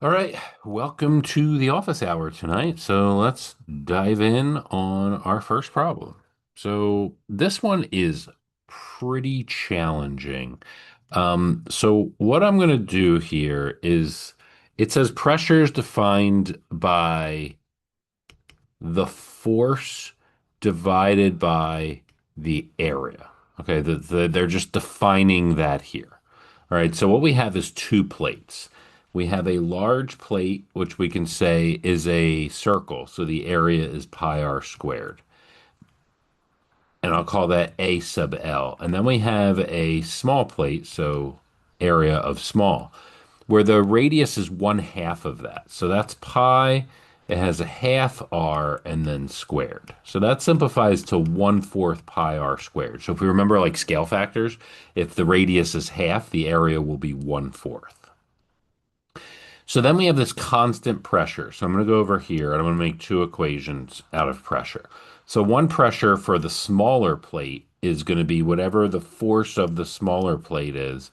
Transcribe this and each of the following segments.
All right, welcome to the office hour tonight. So let's dive in on our first problem. So this one is pretty challenging. So what I'm going to do here is it says pressure is defined by the force divided by the area. Okay, they're just defining that here. All right, so what we have is two plates. We have a large plate, which we can say is a circle, so the area is pi r squared. And I'll call that A sub L. And then we have a small plate, so area of small, where the radius is one half of that. So that's pi. It has a half r and then squared. So that simplifies to 1/4 pi r squared. So if we remember like scale factors, if the radius is half, the area will be 1/4. So then we have this constant pressure. So I'm going to go over here and I'm going to make two equations out of pressure. So one pressure for the smaller plate is going to be whatever the force of the smaller plate is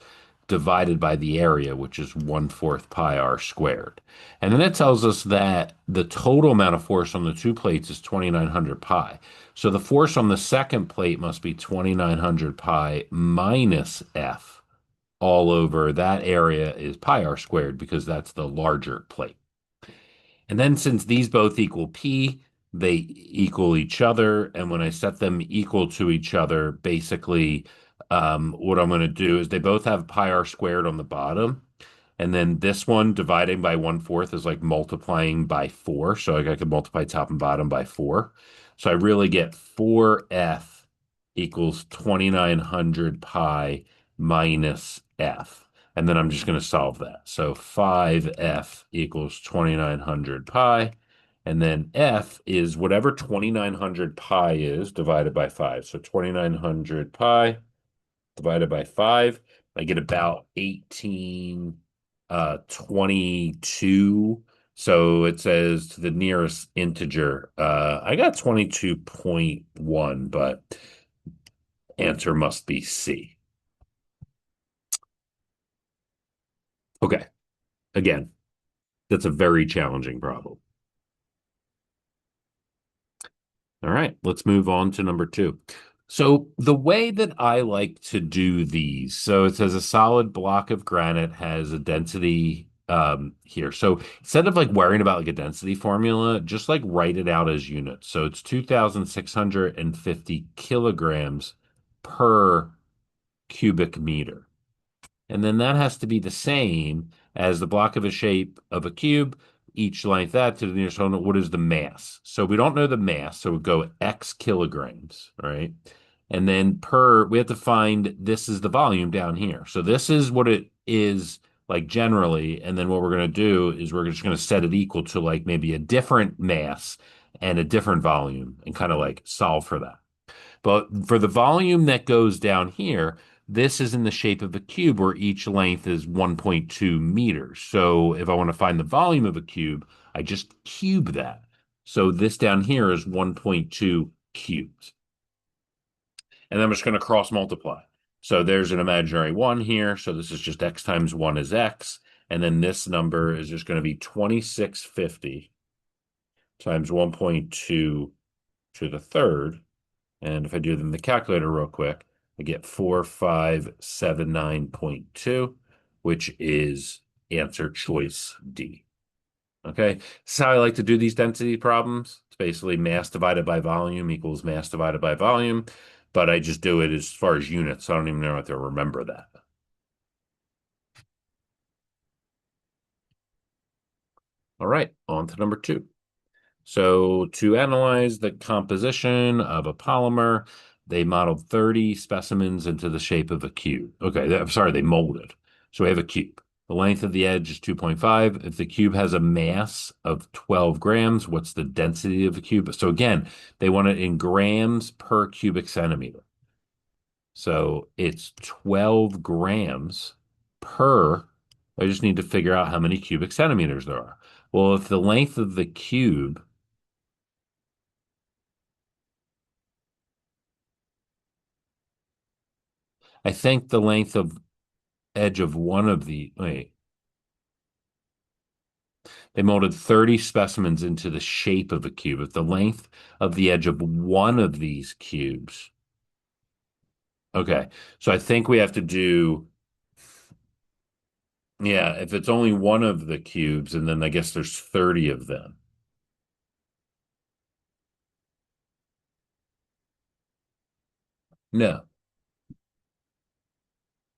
divided by the area, which is 1/4 pi r squared. And then it tells us that the total amount of force on the two plates is 2,900 pi. So the force on the second plate must be 2,900 pi minus F all over that area is pi r squared because that's the larger plate. And then since these both equal P, they equal each other. And when I set them equal to each other, basically, what I'm going to do is they both have pi r squared on the bottom. And then this one dividing by 1/4 is like multiplying by 4. So I could multiply top and bottom by 4. So I really get 4F equals 2,900 pi minus F. And then I'm just going to solve that. So 5F equals 2,900 pi. And then F is whatever 2,900 pi is divided by 5. So 2,900 pi divided by 5. I get about 1822. So it says to the nearest integer. I got 22.1, but answer must be C. Okay. Again, that's a very challenging problem. All right, let's move on to number two. So the way that I like to do these, so it says a solid block of granite has a density here. So instead of like worrying about like a density formula, just like write it out as units. So it's 2,650 kilograms per cubic meter. And then that has to be the same as the block of a shape of a cube, each length that to the nearest opponent. What is the mass? So we don't know the mass, so we go X kilograms, right? And then we have to find this is the volume down here. So this is what it is like generally. And then what we're going to do is we're just going to set it equal to like maybe a different mass and a different volume and kind of like solve for that. But for the volume that goes down here, this is in the shape of a cube where each length is 1.2 meters. So if I want to find the volume of a cube, I just cube that. So this down here is 1.2 cubed. And then I'm just going to cross multiply. So there's an imaginary 1 here. So this is just x times 1 is x. And then this number is just going to be 2650 times 1.2 to the third. And if I do them in the calculator real quick, I get 4579.2, which is answer choice D. Okay, this is how I like to do these density problems. It's basically mass divided by volume equals mass divided by volume, but I just do it as far as units, so I don't even know if to remember that. All right, on to number two. So to analyze the composition of a polymer, they modeled 30 specimens into the shape of a cube. Okay, I'm sorry, they molded. So we have a cube. The length of the edge is 2.5. If the cube has a mass of 12 grams, what's the density of the cube? So again, they want it in grams per cubic centimeter. So it's 12 grams per. I just need to figure out how many cubic centimeters there are. Well, if the length of the cube I think the length of edge of one of the wait. They molded 30 specimens into the shape of a cube. If the length of the edge of one of these cubes, okay, so I think we have to do, yeah, if it's only one of the cubes, and then I guess there's 30 of them. No.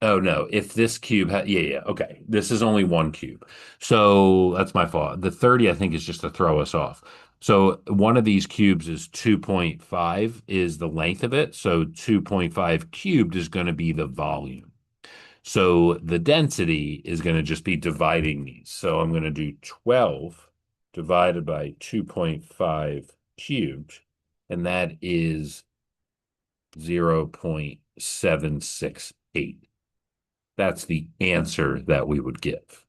Oh no, if this cube yeah, yeah, okay. This is only one cube. So that's my fault. The 30, I think, is just to throw us off. So one of these cubes is 2.5 is the length of it. So 2.5 cubed is going to be the volume. So the density is going to just be dividing these. So I'm going to do 12 divided by 2.5 cubed, and that is 0.768. That's the answer that we would give.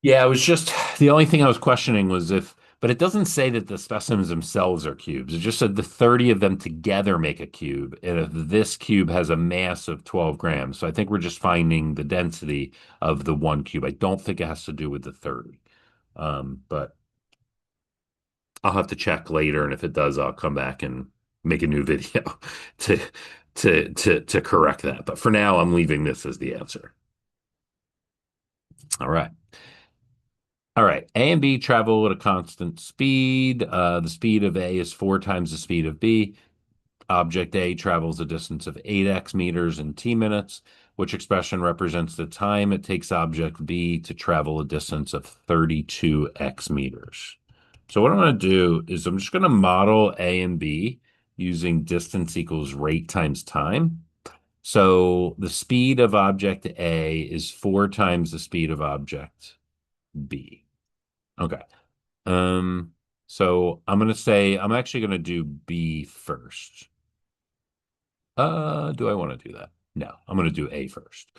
Yeah, it was just the only thing I was questioning was if, but it doesn't say that the specimens themselves are cubes. It just said the 30 of them together make a cube. And if this cube has a mass of 12 grams. So I think we're just finding the density of the one cube. I don't think it has to do with the 30. But I'll have to check later. And if it does, I'll come back and make a new video to to correct that. But for now, I'm leaving this as the answer. All right. All right. A and B travel at a constant speed. The speed of A is four times the speed of B. Object A travels a distance of 8x meters in t minutes, which expression represents the time it takes object B to travel a distance of 32x meters. So what I'm going to do is I'm just going to model A and B using distance equals rate times time. So the speed of object A is four times the speed of object B. Okay. Um, so I'm gonna say I'm actually gonna do B first. Do I want to do that? No, I'm gonna do A first.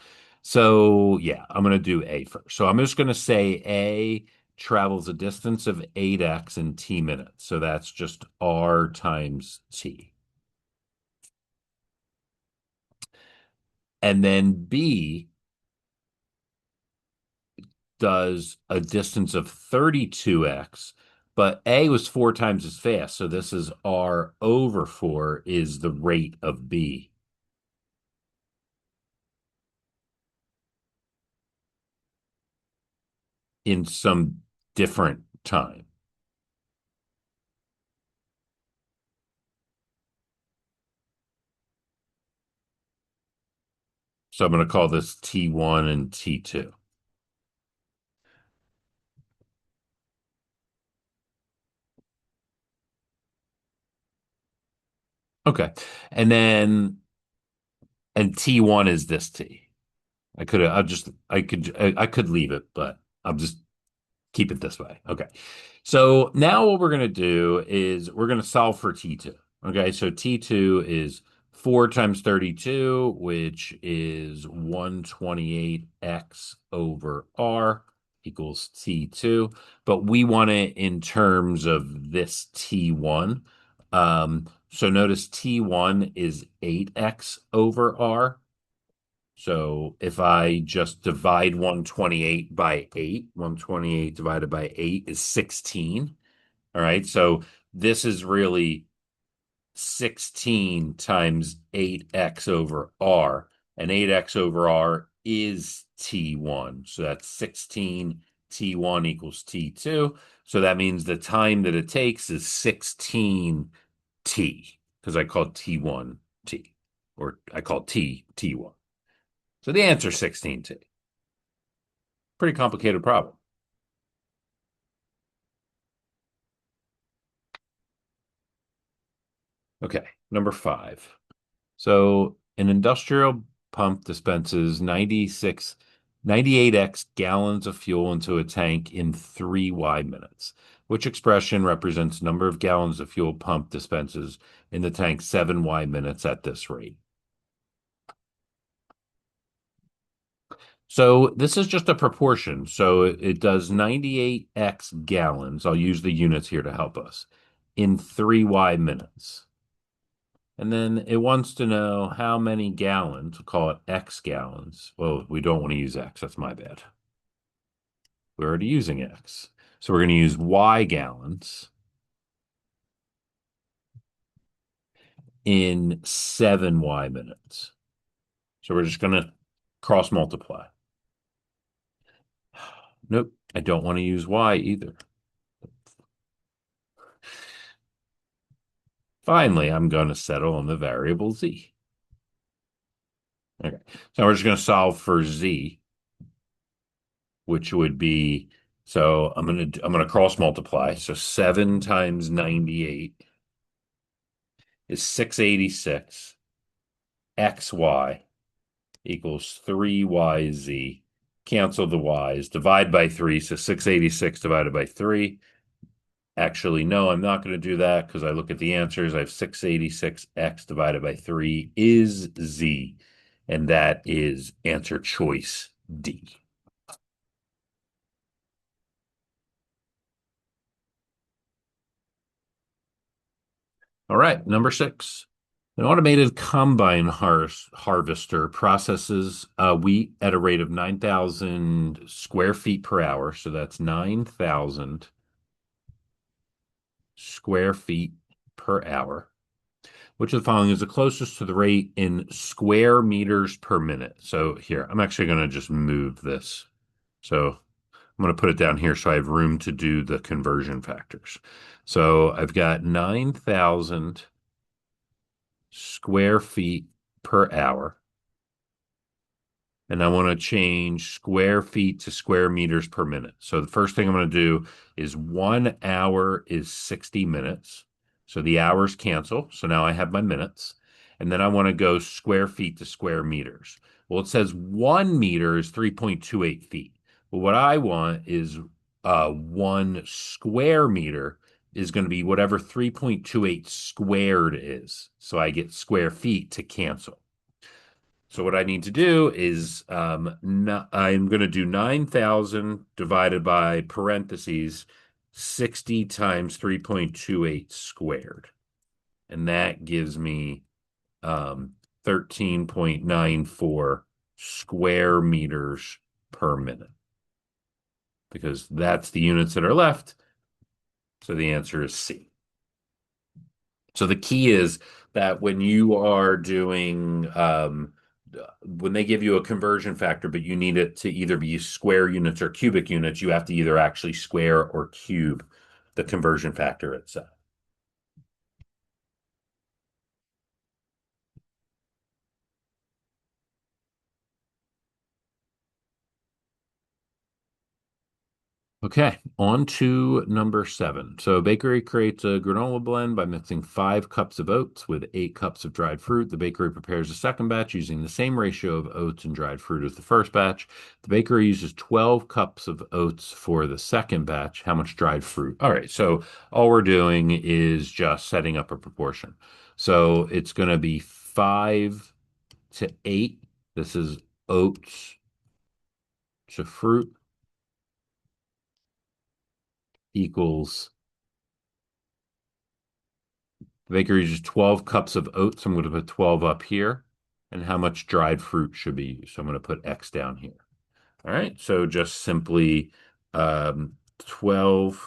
So yeah, I'm gonna do A first. So I'm just gonna say A travels a distance of 8x in t minutes. So that's just R times t. And then B does a distance of 32x, but A was four times as fast. So this is R over four is the rate of B in some different time. So I'm going to call this T1 and T2. Okay. And then, and T1 is this T. I could, I just, I could leave it, but I'll just keep it this way. Okay. So now what we're going to do is we're going to solve for T2. Okay. So T2 is 4 times 32, which is 128x over R equals T2. But we want it in terms of this T1. So notice T1 is 8x over R. So if I just divide 128 by 8, 128 divided by 8 is 16. All right. So this is really 16 times 8x over R. And 8x over R is T1. So that's 16 T1 equals T2. So that means the time that it takes is 16 T, because I call T1 T, or I call T T1. So the answer is 16T. Pretty complicated problem. Okay, number five. So an industrial pump dispenses 98x gallons of fuel into a tank in 3 minutes. Which expression represents number of gallons of fuel pump dispenses in the tank 7 minutes at this rate? So this is just a proportion. So it does 98x gallons. I'll use the units here to help us in 3 minutes. And then it wants to know how many gallons, we'll call it X gallons. Well, we don't want to use X, that's my bad. We're already using X. So we're going to use Y gallons in 7Y minutes. So we're just going to cross multiply. Nope, I don't want to use Y either. Finally, I'm going to settle on the variable Z. Okay, so we're just going to solve for Z, which would be, so I'm gonna cross multiply. So 7 times 98 is 686. XY equals 3YZ. Cancel the Y's, divide by 3. So 686 divided by 3. Actually, no, I'm not going to do that because I look at the answers. I have 686x divided by 3 is Z. And that is answer choice D. All right, number 6. An automated combine harvester processes wheat at a rate of 9,000 square feet per hour. So that's 9,000 square feet per hour. Which of the following is the closest to the rate in square meters per minute? So here, I'm actually going to just move this. So I'm going to put it down here so I have room to do the conversion factors. So I've got 9,000 square feet per hour. And I want to change square feet to square meters per minute. So the first thing I'm going to do is 1 hour is 60 minutes. So the hours cancel. So now I have my minutes. And then I want to go square feet to square meters. Well, it says 1 meter is 3.28 feet. But what I want is 1 square meter is going to be whatever 3.28 squared is. So I get square feet to cancel. So what I need to do is I'm going to do 9,000 divided by parentheses 60 times 3.28 squared. And that gives me 13.94 square meters per minute because that's the units that are left. So the answer is C. So the key is that when you are doing when they give you a conversion factor, but you need it to either be square units or cubic units, you have to either actually square or cube the conversion factor itself. Okay, on to number 7. So, a bakery creates a granola blend by mixing 5 cups of oats with 8 cups of dried fruit. The bakery prepares a second batch using the same ratio of oats and dried fruit as the first batch. The bakery uses 12 cups of oats for the second batch. How much dried fruit? All right, so all we're doing is just setting up a proportion. So, it's going to be 5 to 8. This is oats to fruit equals the baker uses 12 cups of oats. I'm going to put 12 up here. And how much dried fruit should be used? So I'm going to put X down here. All right. So just simply 12.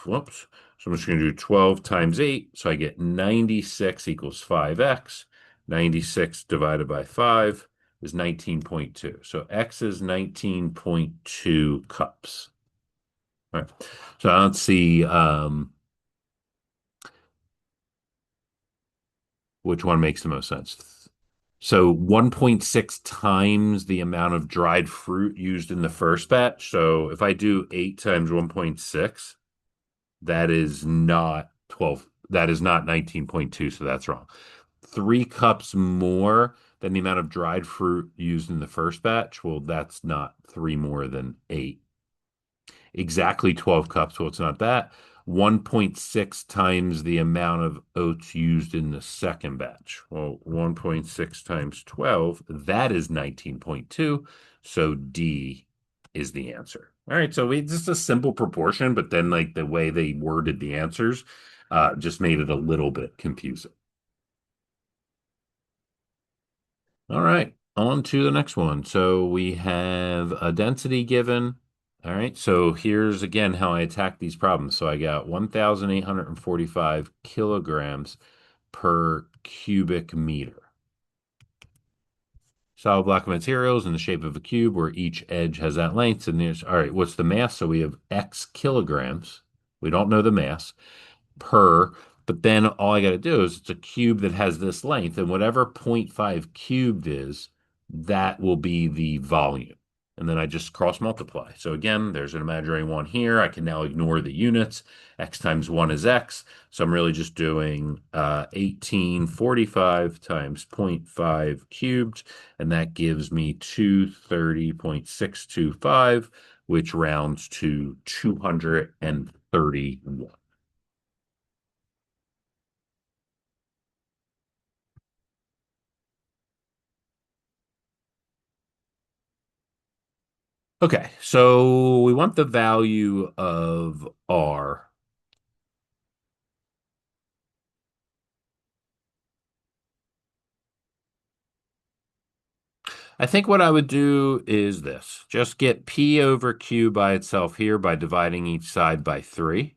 Whoops. So I'm just going to do 12 times 8. So I get 96 equals 5X. 96 divided by 5 is 19.2. So X is 19.2 cups. All right. So let's see. Which one makes the most sense? So 1.6 times the amount of dried fruit used in the first batch. So if I do 8 times 1.6, that is not 12. That is not 19.2, so that's wrong. 3 cups more than the amount of dried fruit used in the first batch. Well, that's not 3 more than 8. Exactly 12 cups. Well, it's not that. 1.6 times the amount of oats used in the second batch. Well, 1.6 times 12, that is 19.2. So D is the answer. All right, so it's just a simple proportion, but then like the way they worded the answers just made it a little bit confusing. All right, on to the next one. So we have a density given. All right, so here's again how I attack these problems. So I got 1,845 kilograms per cubic meter. Solid block of materials in the shape of a cube where each edge has that length. And there's, all right, what's the mass? So we have X kilograms. We don't know the mass per, but then all I got to do is it's a cube that has this length, and whatever zero point 0.5 cubed is, that will be the volume. And then I just cross multiply. So again, there's an imaginary one here. I can now ignore the units. X times 1 is X. So I'm really just doing 1845 times zero point 0.5 cubed, and that gives me 230.625, which rounds to 231. Okay, so we want the value of R. I think what I would do is this. Just get P over Q by itself here by dividing each side by 3.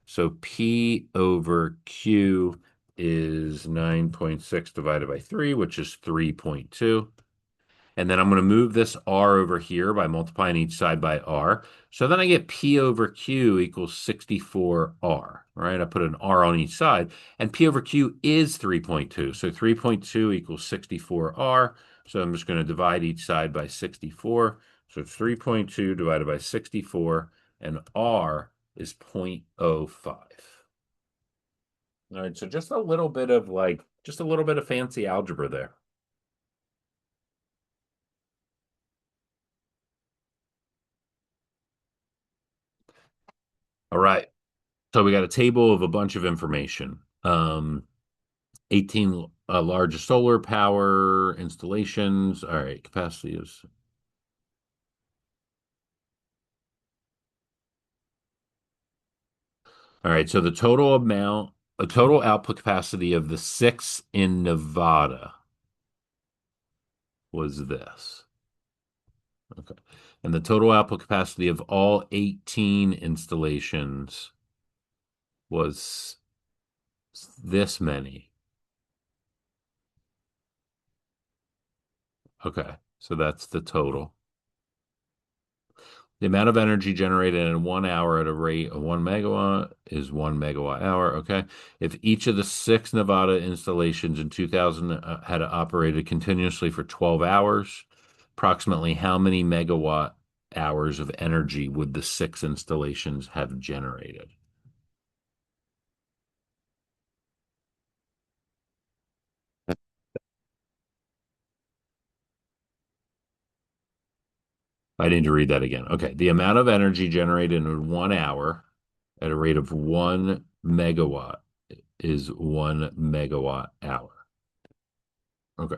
So P over Q is 9.6 divided by 3, which is 3.2. And then I'm going to move this R over here by multiplying each side by R. So then I get P over Q equals 64R, right? I put an R on each side, and P over Q is 3.2. So 3.2 equals 64R. So I'm just going to divide each side by 64. So it's 3.2 divided by 64, and R is 0.05. All right, so just a little bit of just a little bit of fancy algebra there. All right. So we got a table of a bunch of information. 18 largest solar power installations. All right, capacity is. All right, so the total output capacity of the six in Nevada was this. Okay. And the total output capacity of all 18 installations was this many. Okay, so that's the total. The amount of energy generated in 1 hour at a rate of 1 megawatt is 1 megawatt hour. Okay. If each of the six Nevada installations in 2000 had operated continuously for 12 hours, approximately how many megawatt hours of energy would the six installations have generated? I need to read that again. Okay. The amount of energy generated in 1 hour at a rate of 1 megawatt is 1 megawatt hour. Okay.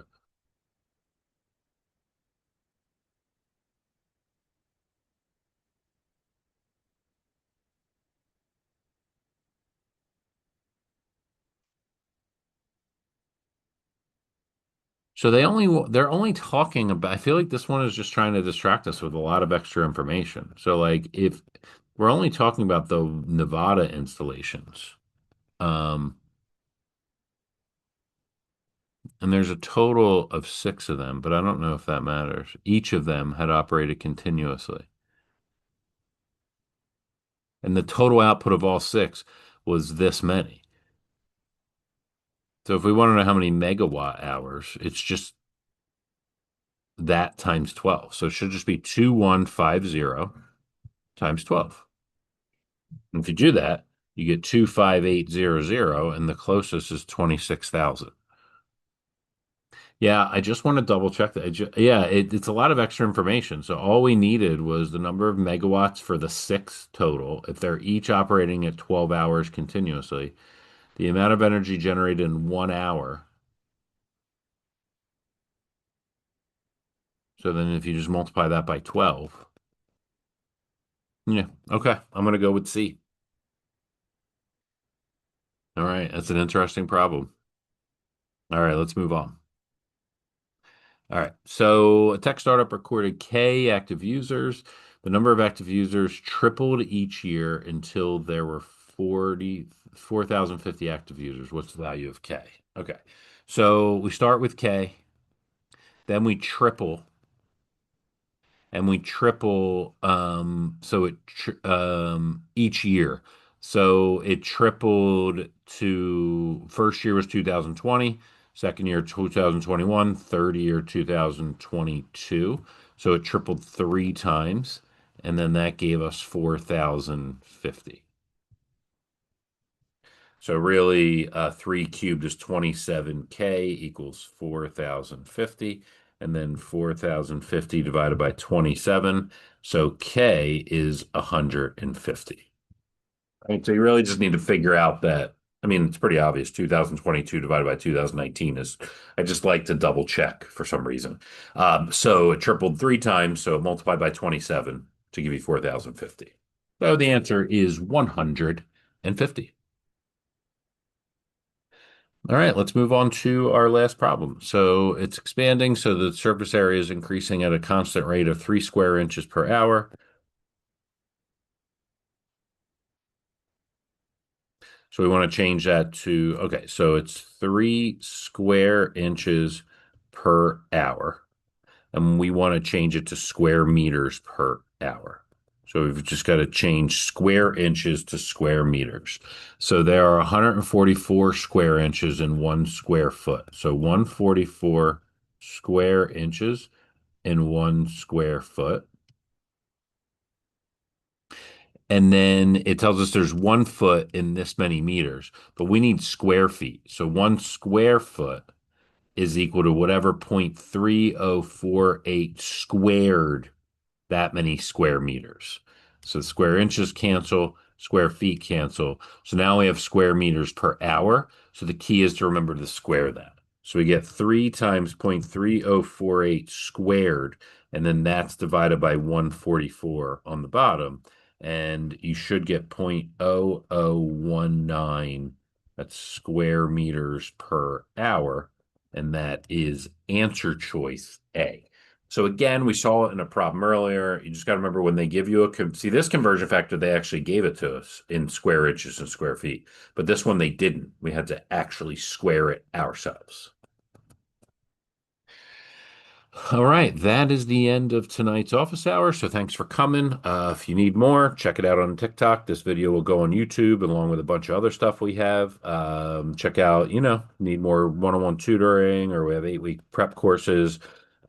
So they're only talking about, I feel like this one is just trying to distract us with a lot of extra information. So like if we're only talking about the Nevada installations, um, and there's a total of six of them, but I don't know if that matters. Each of them had operated continuously. And the total output of all six was this many. So if we want to know how many megawatt hours, it's just that times 12. So it should just be 2150 times 12. And if you do that, you get 25800, and the closest is 26,000. Yeah, I just want to double check that. Yeah, it's a lot of extra information. So all we needed was the number of megawatts for the six total. If they're each operating at 12 hours continuously, the amount of energy generated in 1 hour. So then if you just multiply that by 12, yeah, okay, I'm going to go with C. All right, that's an interesting problem. All right, let's move on. All right. So a tech startup recorded K active users. The number of active users tripled each year until there were 4,050 active users. What's the value of K? Okay. So we start with K, then we triple, and we triple so each year. So it tripled to first year was 2020, second year 2021, third year 2022. So it tripled three times, and then that gave us 4,050. So really, 3 cubed is 27K equals 4,050, and then 4,050 divided by 27. So K is 150. So you really just need to figure out that. I mean, it's pretty obvious. 2022 divided by 2019 is, I just like to double check for some reason. So it tripled three times, so it multiplied by 27 to give you 4,050. So the answer is 150. All right, let's move on to our last problem. So it's expanding, so the surface area is increasing at a constant rate of 3 square inches per hour. So we want to change that to, okay, so it's 3 square inches per hour. And we want to change it to square meters per hour. So we've just got to change square inches to square meters. So there are 144 square inches in 1 square foot. So 144 square inches in 1 square foot. And then it tells us there's 1 foot in this many meters, but we need square feet. So 1 square foot is equal to whatever 0.3048 squared that many square meters. So square inches cancel, square feet cancel. So now we have square meters per hour. So the key is to remember to square that. So we get 3 times 0.3048 squared, and then that's divided by 144 on the bottom. And you should get 0.0019. That's square meters per hour. And that is answer choice A. So again, we saw it in a problem earlier. You just got to remember when they give you see this conversion factor, they actually gave it to us in square inches and square feet, but this one they didn't. We had to actually square it ourselves. All right, that is the end of tonight's office hour. So thanks for coming. If you need more, check it out on TikTok. This video will go on YouTube along with a bunch of other stuff we have. Check out, need more one-on-one tutoring, or we have 8-week prep courses.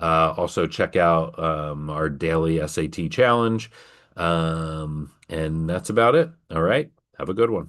Also check out our daily SAT challenge. And that's about it. All right, have a good one.